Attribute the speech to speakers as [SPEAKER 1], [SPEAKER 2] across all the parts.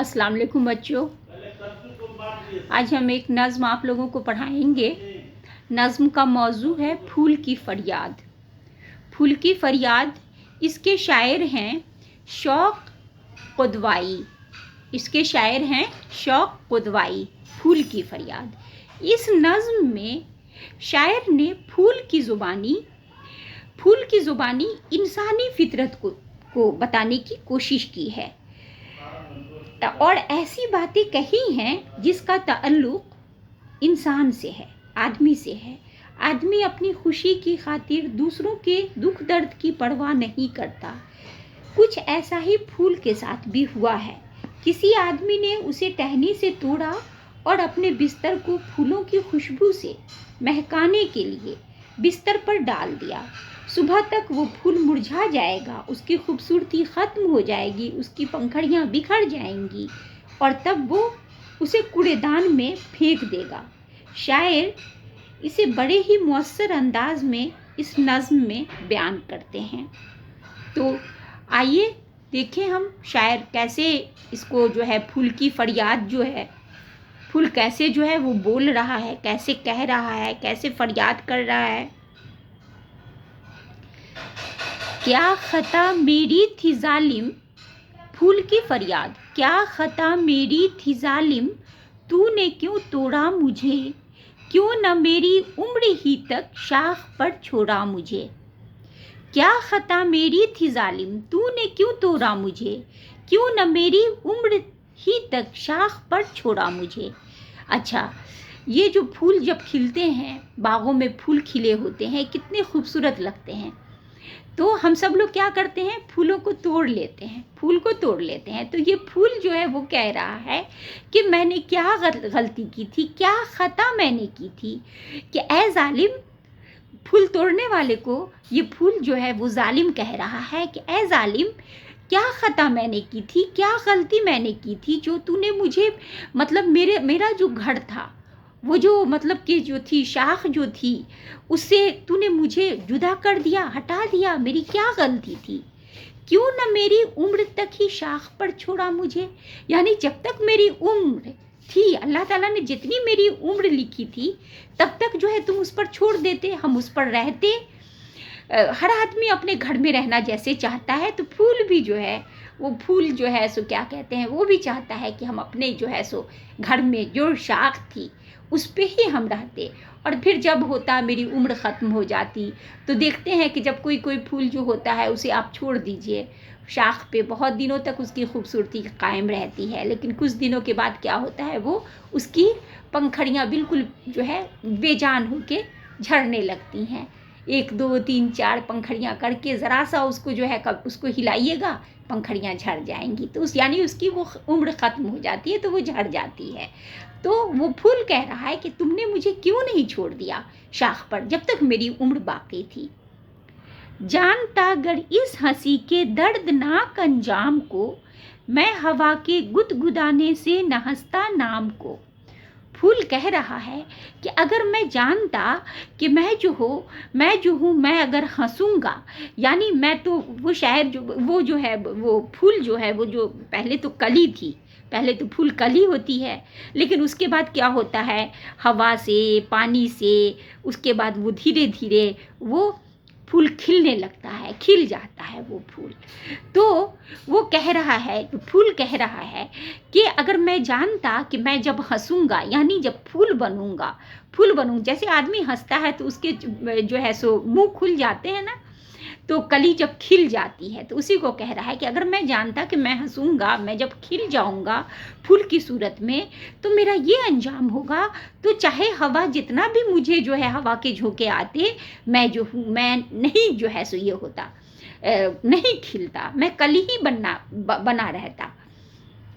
[SPEAKER 1] अस्सलाम वालेकुम बच्चों। आज हम एक नज़्म आप लोगों को पढ़ाएंगे। नज़्म का मौजू है फूल की फरियाद। फूल की फरियाद, इसके शायर हैं शौक कुदवाई। इसके शायर हैं शौक कुदवाई। फूल की फरियाद। इस नज़्म में शायर ने फूल की ज़ुबानी इंसानी फितरत को बताने की कोशिश की है और ऐसी बातें कही हैं जिसका ताल्लुक़ इंसान से है, आदमी से है। आदमी अपनी खुशी की खातिर दूसरों के दुख दर्द की परवाह नहीं करता। कुछ ऐसा ही फूल के साथ भी हुआ है। किसी आदमी ने उसे टहनी से तोड़ा और अपने बिस्तर को फूलों की खुशबू से महकाने के लिए बिस्तर पर डाल दिया। सुबह तक वो फूल मुरझा जाएगा, उसकी खूबसूरती ख़त्म हो जाएगी, उसकी पंखड़ियाँ बिखर जाएंगी और तब वो उसे कूड़ेदान में फेंक देगा। शायर इसे बड़े ही मुअस्सर अंदाज में इस नज़्म में बयान करते हैं। तो आइए देखें हम शायर कैसे इसको जो है फूल की फरियाद जो है, फूल कैसे जो है वो बोल रहा है, कैसे कह रहा है, कैसे फरियाद कर रहा है। क्या खता मेरी थी जालिम, फूल की फरियाद। क्या खता मेरी थी जालिम, तूने क्यों तोड़ा मुझे, क्यों न मेरी उम्र ही तक शाख पर छोड़ा मुझे। क्या खता मेरी थी जालिम, तूने क्यों तोड़ा मुझे, क्यों न मेरी उम्र ही तक शाख पर छोड़ा मुझे। अच्छा, ये जो फूल जब खिलते हैं, बागों में फूल खिले होते हैं, कितने खूबसूरत लगते हैं। तो हम सब लोग क्या करते हैं, फूलों को तोड़ लेते हैं, फूल को तोड़ लेते हैं। तो ये फूल जो है वो कह रहा है कि मैंने क्या गलती की थी, क्या खता मैंने की थी कि ऐ जालिम। फूल तोड़ने वाले को ये फूल जो है वो जालिम कह रहा है कि ऐ जालिम, क्या खता मैंने की थी, क्या गलती मैंने की थी जो तूने मुझे, मतलब मेरा जो घर था, वो जो मतलब कि जो थी शाख जो थी, उससे तूने मुझे जुदा कर दिया, हटा दिया। मेरी क्या गलती थी, क्यों न मेरी उम्र तक ही शाख पर छोड़ा मुझे। यानी जब तक मेरी उम्र थी, अल्लाह ताला ने जितनी मेरी उम्र लिखी थी तब तक जो है तुम उस पर छोड़ देते, हम उस पर रहते। हर आदमी अपने घर में रहना जैसे चाहता है, तो फूल भी जो है वो फूल जो है सो क्या कहते हैं, वो भी चाहता है कि हम अपने जो है सो घर में जो शाख थी उस पे ही हम रहते। और फिर जब होता मेरी उम्र ख़त्म हो जाती, तो देखते हैं कि जब कोई फूल जो होता है उसे आप छोड़ दीजिए, शाख पे बहुत दिनों तक उसकी खूबसूरती कायम रहती है, लेकिन कुछ दिनों के बाद क्या होता है, वो उसकी पंखड़ियाँ बिल्कुल जो है बेजान होके झड़ने लगती हैं। 1 2 3 4 पंखड़ियाँ करके ज़रा सा उसको जो है उसको हिलाइएगा, पंखड़ियाँ झड़ जाएंगी। तो यानी उसकी वो उम्र ख़त्म हो जाती है, तो वो झड़ जाती है। तो वो फूल कह रहा है कि तुमने मुझे क्यों नहीं छोड़ दिया शाख पर जब तक मेरी उम्र बाकी थी। जानता अगर इस हंसी के दर्दनाक अंजाम को, मैं हवा के गुदगुदाने से न हंसता नाम को। फूल कह रहा है कि अगर मैं जानता कि मैं जो हूँ मैं अगर हंसूंगा, यानी मैं तो वो शायर जो है वो फूल जो है वो जो पहले तो कली थी, पहले तो फूल कली होती है, लेकिन उसके बाद क्या होता है, हवा से, पानी से, उसके बाद वो धीरे धीरे वो फूल खिलने लगता है, खिल जाता है वो फूल। तो वो कह रहा है, फूल कह रहा है कि अगर मैं जानता कि मैं जब हंसूंगा, यानी जब फूल बनूं, जैसे आदमी हंसता है तो उसके जो है सो मुंह खुल जाते हैं ना, तो कली जब खिल जाती है, तो उसी को कह रहा है कि अगर मैं जानता कि मैं हंसूंगा, मैं जब खिल जाऊंगा फूल की सूरत में, तो मेरा ये अंजाम होगा। तो चाहे हवा जितना भी मुझे जो है हवा के झोंके आते, मैं जो हूँ मैं नहीं जो है सो ये होता, नहीं खिलता, मैं कली ही बना रहता।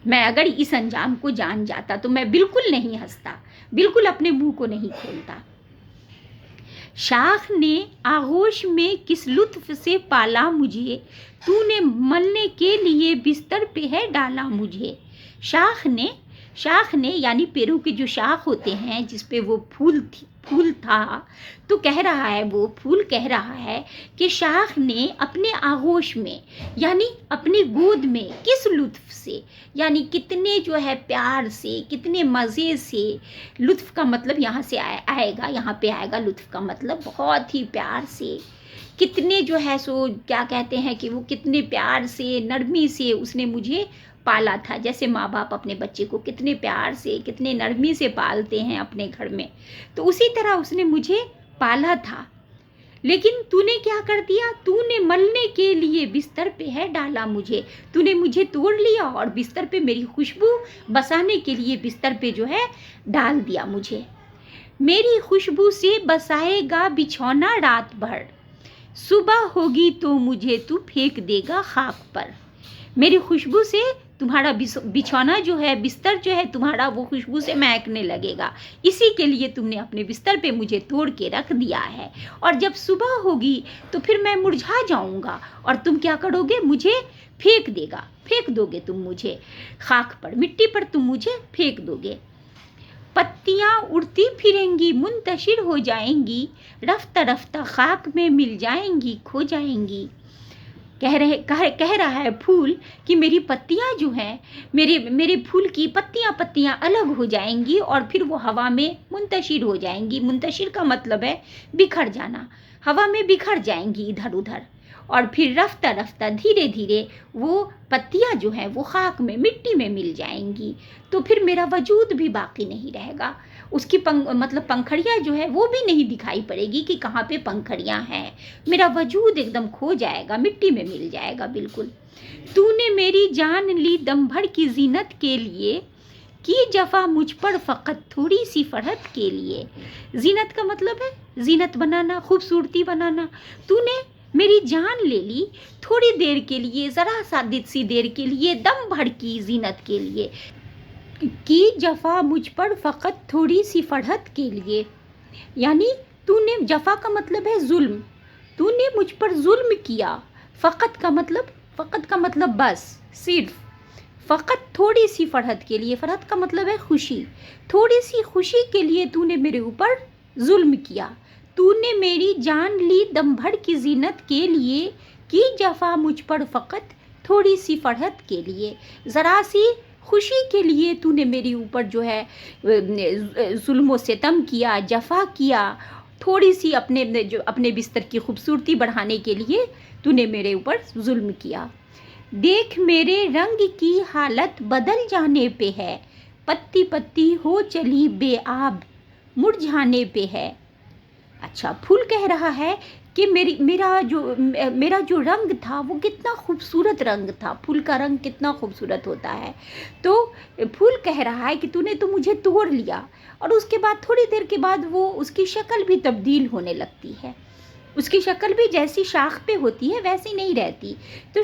[SPEAKER 1] मैं अगर इस अंजाम को जान जाता तो मैं बिल्कुल नहीं हंसता, बिल्कुल अपने मुंह को नहीं खोलता। शाख ने आगोश में किस लुत्फ से पाला मुझे, तूने मलने के लिए बिस्तर पे है डाला मुझे। शाख شاخ نے یعنی پیڑوں کے جو شاخ ہوتے ہیں جس پہ وہ پھول تھا، تو کہہ رہا ہے، وہ پھول کہہ رہا ہے کہ شاخ نے اپنے آغوش میں یعنی اپنی گود میں کس لطف سے، یعنی کتنے جو ہے پیار سے، کتنے مزے سے، لطف کا مطلب یہاں سے آئے گا، یہاں پہ آئے گا لطف کا مطلب بہت ہی پیار سے، کتنے جو ہے سو کیا کہتے ہیں کہ وہ کتنے پیار سے، نرمی سے اس نے مجھے پالا تھا، جیسے ماں باپ اپنے بچے کو کتنے پیار سے، کتنے نرمی سے پالتے ہیں اپنے گھر میں، تو اسی طرح اس نے مجھے پالا تھا۔ لیکن تو نے کیا کر دیا، تو نے ملنے کے لیے بستر پہ ہے ڈالا مجھے، تو نے مجھے توڑ لیا اور بستر پہ میری خوشبو بسانے کے لیے بستر پہ جو ہے ڈال دیا مجھے۔ میری خوشبو سے بسائے گا بچھونا رات بھر، صبح ہوگی تو مجھے تو پھینک دے گا خاک پر۔ میری خوشبو سے تمہارا بچھونا جو ہے، بستر جو ہے تمہارا، وہ خوشبو سے مہکنے لگے گا، اسی کے لیے تم نے اپنے بستر پہ مجھے توڑ کے رکھ دیا ہے، اور جب صبح ہوگی تو پھر میں مرجھا جاؤں گا اور تم کیا کرو گے، مجھے پھینک دو گے تم مجھے خاک پر، مٹی پر تم مجھے پھینک دو گے۔ پتیاں اڑتی پھریں گی، منتشر ہو جائیں گی، رفتہ رفتہ خاک میں مل جائیں گی، کھو جائیں گی۔ کہہ رہا ہے پھول کہ میری پتیاں جو ہیں، میرے پھول کی پتیاں الگ ہو جائیں گی اور پھر وہ ہوا میں منتشر ہو جائیں گی۔ منتشر کا مطلب ہے بکھر جانا، ہوا میں بکھر جائیں گی ادھر ادھر، اور پھر رفتہ رفتہ دھیرے دھیرے وہ پتیاں جو ہیں وہ خاک میں، مٹی میں مل جائیں گی، تو پھر میرا وجود بھی باقی نہیں رہے گا، اس کی مطلب پنکھڑیاں جو ہے وہ بھی نہیں دکھائی پڑے گی کہ کہاں پہ پنکھڑیاں ہیں، میرا وجود ایک دم کھو جائے گا، مٹی میں مل جائے گا بالکل۔ تو نے میری جان لی دم بھر کی زینت کے لیے، کی جفا مجھ پر فقط تھوڑی سی فرحت کے لیے۔ زینت کا مطلب ہے زینت بنانا، خوبصورتی بنانا۔ تو نے میری جان لے لی تھوڑی دیر کے لیے، ذرا سی دیر کے لیے، دم بھر کی زینت کے لیے، کی جفا مجھ پر فقط تھوڑی سی فرحت کے لیے، یعنی تو نے، جفا کا مطلب ہے ظلم، تو نے مجھ پر ظلم کیا، فقط کا مطلب بس، صرف، فقط تھوڑی سی فرحت کے لیے، فرحت کا مطلب ہے خوشی، تھوڑی سی خوشی کے لیے تو نے میرے اوپر ظلم کیا۔ تو نے میری جان لی دم بھر کی زینت کے لیے، کی جفا مجھ پر فقط تھوڑی سی فرحت کے لیے، ذرا سی خوشی کے لیے تو نے میری اوپر جو ہے ظلم و ستم کیا، جفا کیا، تھوڑی سی اپنے بستر کی خوبصورتی بڑھانے کے لیے تو نے میرے اوپر ظلم کیا۔ دیکھ میرے رنگ کی حالت بدل جانے پہ ہے، پتی پتی ہو چلی بے آب، مرجھانے پہ ہے۔ اچھا، پھول کہہ رہا ہے کہ میرا جو رنگ تھا وہ کتنا خوبصورت رنگ تھا، پھول کا رنگ کتنا خوبصورت ہوتا ہے، تو پھول کہہ رہا ہے کہ تو نے تو مجھے توڑ لیا، اور اس کے بعد تھوڑی دیر کے بعد وہ اس کی شکل بھی تبدیل ہونے لگتی ہے، اس کی شکل بھی جیسی شاخ پہ ہوتی ہے ویسی نہیں رہتی، تو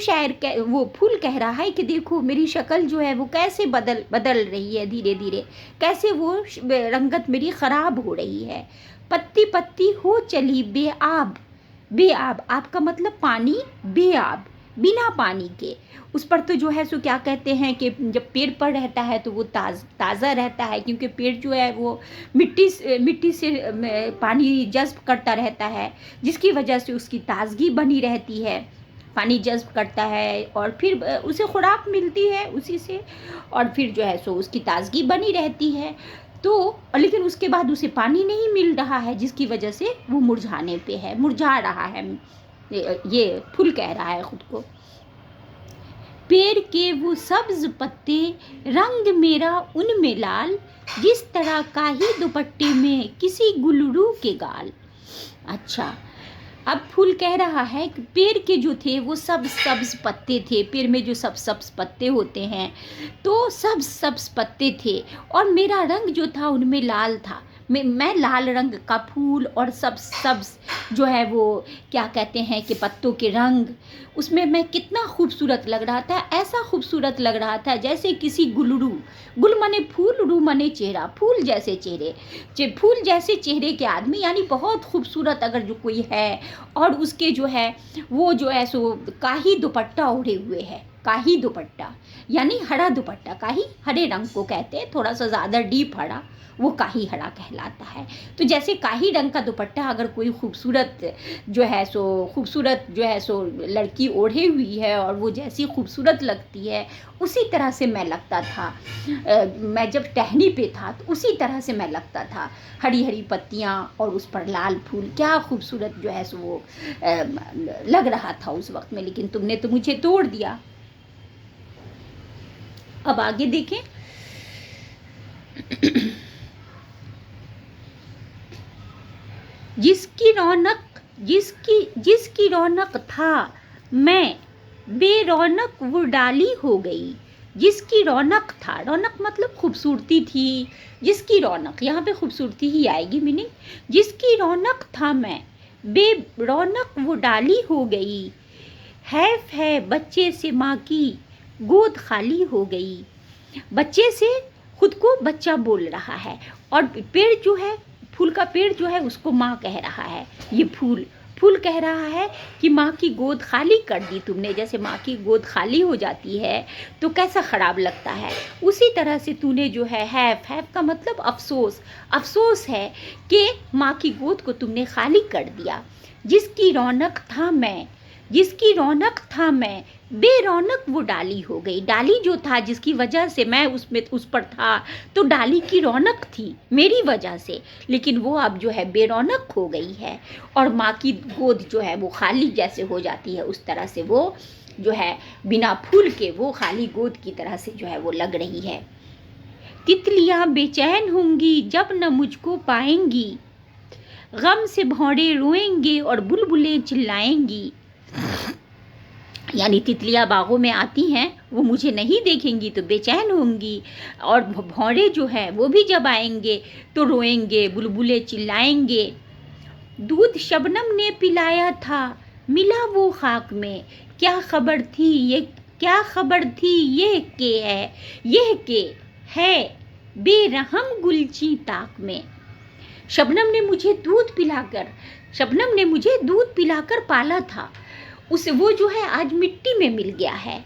[SPEAKER 1] وہ پھول کہہ رہا ہے کہ دیکھو میری شکل جو ہے وہ کیسے بدل رہی ہے دھیرے دھیرے، کیسے وہ رنگت میری خراب ہو رہی ہے۔ پتی پتی ہو چلی بے آب، بے آب، آب کا مطلب پانی، بے آب، بنا پانی کے، اس پر تو جو ہے سو کیا کہتے ہیں کہ جب پیڑ پر رہتا ہے تو وہ تازہ رہتا ہے، کیونکہ پیڑ جو ہے وہ مٹی سے پانی جذب کرتا رہتا ہے، جس کی وجہ سے اس کی تازگی بنی رہتی ہے، پانی جذب کرتا ہے اور پھر اسے خوراک ملتی ہے اسی سے، اور پھر جو ہے سو اس کی تازگی بنی رہتی ہے، تو لیکن اس کے بعد اسے پانی نہیں مل رہا ہے، جس کی وجہ سے وہ مرجھانے پہ ہے، مرجھا رہا ہے، یہ پھول کہہ رہا ہے خود کو۔ پیڑ کے وہ سبز پتے، رنگ میرا ان میں لال، جس طرح کاہی دوپٹے میں کسی گلرو کے گال۔ اچھا، اب پھول کہہ رہا ہے کہ پیڑ کے جو تھے وہ سبز پتے تھے، پیڑ میں جو سبز پتے ہوتے ہیں تو سبز پتے تھے، اور میرا رنگ جو تھا ان میں لال تھا، میں لال رنگ کا پھول اور سبز جو ہے وہ کیا کہتے ہیں کہ پتوں کے رنگ، اس میں کتنا خوبصورت لگ رہا تھا، ایسا خوبصورت لگ رہا تھا جیسے کسی گلرو، گل منے پھول، رو منے چہرہ، پھول جیسے چہرے کے آدمی، یعنی بہت خوبصورت اگر جو کوئی ہے، اور اس کے جو ہے وہ جو ہے سو کاہی دوپٹہ اوڑھے ہوئے ہے، काही दुपट्टा, यानी हरा दुपट्टा। काही हरे रंग को कहते हैं, थोड़ा सा ज़्यादा डीप हरा, वो काही हरा कहलाता है। तो जैसे काही रंग का दुपट्टा अगर कोई खूबसूरत जो है सो लड़की ओढ़े हुई है और वो जैसी खूबसूरत लगती है, उसी तरह से मैं लगता था। मैं जब टहनी पे था तो उसी तरह से मैं लगता था। हरी हरी पत्तियाँ और उस पर लाल फूल, क्या खूबसूरत जो है सो वो लग रहा था उस वक्त में, लेकिन तुमने तो मुझे तोड़ दिया। अब आगे देखें। जिसकी रौनक था मैं, बेरौनक वो डाली हो गई। जिसकी रौनक था, रौनक मतलब खूबसूरती थी, जिसकी रौनक, यहाँ पे खूबसूरती ही आएगी मीनिंग। जिसकी रौनक था मैं, बेरौनक वो डाली हो गई। हैफ है बच्चे से माँ की गोद खाली हो गई। बच्चे से खुद को बच्चा बोल रहा है, और पेड़ जो है, फूल का पेड़ जो है उसको माँ कह रहा है। ये फूल कह रहा है कि माँ की गोद खाली कर दी तुमने। जैसे माँ की गोद खाली हो जाती है तो कैसा ख़राब लगता है, उसी तरह से तूने जो है हैफ का मतलब अफसोस है कि माँ की गोद को तुमने खाली कर दिया। जिसकी रौनक था मैं, बेरौनक वो डाली हो गई। डाली जो था, जिसकी वजह से मैं उस पर था, तो डाली की रौनक थी मेरी वजह से, लेकिन वो अब जो है बेरौनक हो गई है। और माँ की गोद जो है वो खाली जैसे हो जाती है, उस तरह से वो जो है बिना फूल के वो खाली गोद की तरह से जो है वो लग रही है। तितलियाँ बेचैन होंगी जब न मुझको पाएंगी, गम से भौरे रोएंगे और बुलबुलें चिल्लाएंगी। यानी तितलियाँ बागों में आती हैं, वो मुझे नहीं देखेंगी तो बेचैन होंगी, और भौरे जो है वो भी जब आएंगे तो रोएंगे, बुलबुलें चिल्लाएंगे। दूध शबनम ने पिलाया था मिला वो खाक में, क्या खबर थी ये के है बेरहम गुलची ताक में। शबनम ने मुझे दूध पिलाकर पाला था, उसे वो जो है आज मिट्टी में मिल गया है।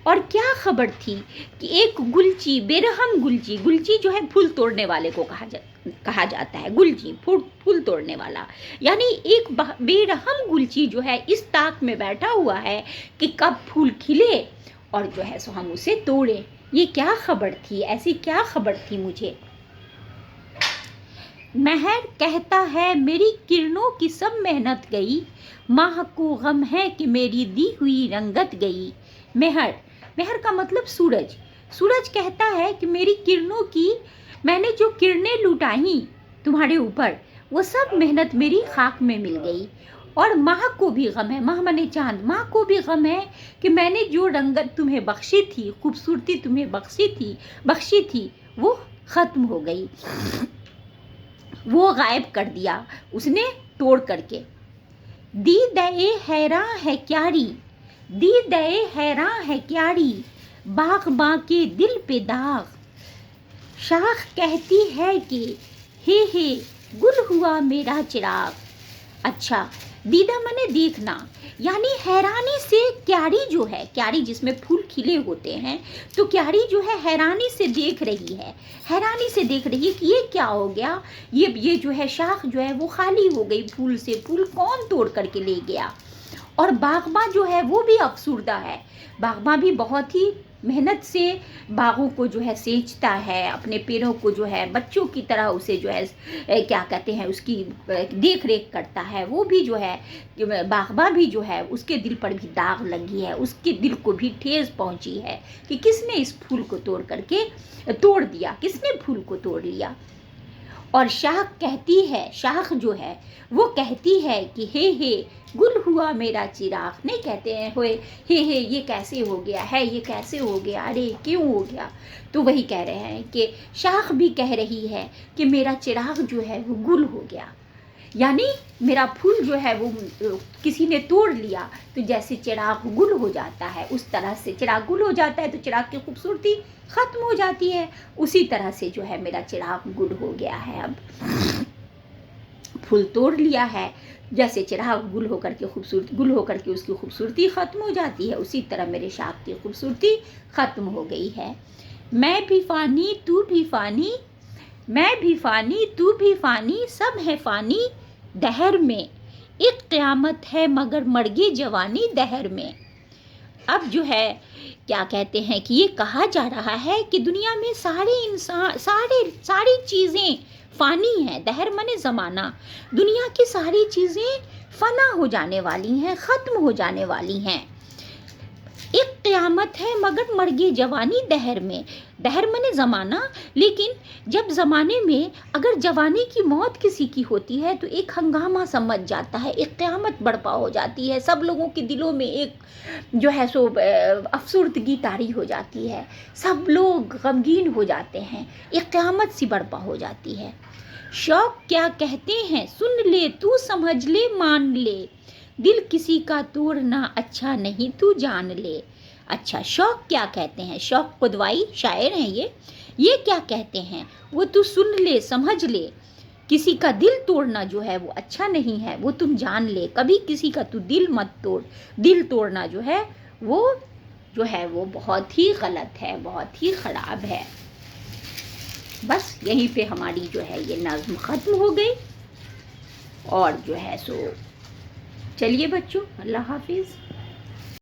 [SPEAKER 1] और क्या खबर थी कि एक गुलची, बेरहम गुलची जो है फूल तोड़ने वाले को कहा जाता है, गुलची फूल तोड़ने वाला, यानी एक बेरहम गुलची जो है इस ताक में बैठा हुआ है कि कब फूल खिले और जो है सो हम उसे तोड़ें। ये क्या खबर थी, ऐसी क्या खबर थी मुझे। महर कहता है मेरी किरणों की सब मेहनत गई, माह को गम है कि मेरी दी हुई रंगत गई। महर का मतलब सूरज कहता है कि मेरी किरणों की, मैंने जो किरणें लुटाई तुम्हारे ऊपर, वो सब मेहनत मेरी खाक में मिल गई। और माह को भी गम है, माह माने चांद, माह को भी गम है कि मैंने जो रंगत तुम्हें बख्शी थी, खूबसूरती तुम्हें बख्शी थी वो ख़त्म हो गई, वो गायब कर दिया उसने तोड़ करके। दी दए हैरां है क्यारी, बाग बां के दिल पे दाग। शाख कहती है कि हे गुल हुआ मेरा चिराग। अच्छा, दीदा मने देखना, यानी हैरानी से क्यारी जो है, क्यारी जिसमें फूल खिले होते हैं, तो क्यारी जो है हैरानी से देख रही है कि ये क्या हो गया, ये जो है शाख जो है वो खाली हो गई फूल से, फूल कौन तोड़ करके ले गया। और बागबां जो है वो भी अफसुर्दा है, बागबां भी बहुत ही मेहनत से बागों को जो है सींचता है, अपने पेड़ों को जो है बच्चों की तरह उसे जो है क्या कहते हैं उसकी देख रेख करता है। वो भी जो है बागबां भी जो है उसके दिल पर भी दाग लगी है, उसके दिल को भी ठेस पहुंची है कि किसने इस फूल को तोड़ दिया, किसने फूल को तोड़ लिया। और शाख जो है वो कहती है कि हे गुल हुआ मेरा चिराग। नहीं कहते हैं होए हे ये कैसे हो गया है, ये कैसे हो गया, अरे क्यों हो गया। तो वही कह रहे हैं कि शाख भी कह रही है कि मेरा चिराग जो है वो गुल हो गया, यानी मेरा फूल जो है वो किसी ने तोड़ लिया, तो जैसे चिराग गुल हो जाता है उस तरह से, चिराग गुल हो जाता है तो चिराग की खूबसूरती ख़त्म हो जाती है, उसी तरह से जो है मेरा चिराग गुल हो गया है अब। پھول توڑ لیا ہے، جیسے چراغ گل ہو کر کے اس کی خوبصورتی ختم ہو جاتی ہے، اسی طرح میرے شاخ کی خوبصورتی ختم ہو گئی ہے۔ میں بھی فانی تو بھی فانی، میں بھی فانی تو بھی فانی، سب ہے فانی دہر میں، ایک قیامت ہے مگر مرگے جوانی دہر میں۔ اب جو ہے کیا کہتے ہیں کہ یہ کہا جا رہا ہے کہ دنیا میں ساری چیزیں فانی ہیں، دہر منے زمانہ، دنیا کی ساری چیزیں فنا ہو جانے والی ہیں، ختم ہو جانے والی ہیں، ایک قیامت ہے مگر مرگے جوانی دہر میں، دہر منے زمانہ، لیکن جب زمانے میں اگر جوانی کی موت کسی کی ہوتی ہے تو ایک ہنگامہ سمجھ جاتا ہے، ایک قیامت برپا ہو جاتی ہے، سب لوگوں کے دلوں میں ایک جو ہے سو افسردگی طاری ہو جاتی ہے، سب لوگ غمگین ہو جاتے ہیں، ایک قیامت سی برپا ہو جاتی ہے۔ شوق کیا کہتے ہیں سن لے تو سمجھ لے مان لے، دل کسی کا توڑنا اچھا نہیں تو جان لے۔ اچھا، شوق کیا کہتے ہیں؟ شوق قدوائی شاعر ہیں یہ کیا کہتے ہیں؟ وہ تو سن لے سمجھ لے، کسی کا دل توڑنا جو ہے وہ اچھا نہیں ہے، وہ تم جان لے، کبھی کسی کا تو دل مت توڑ، دل توڑنا جو ہے وہ بہت ہی غلط ہے، بہت ہی خراب ہے۔ بس یہیں پہ ہماری جو ہے یہ نظم ختم ہو گئی، اور جو ہے سو چلیے بچوں، اللہ حافظ۔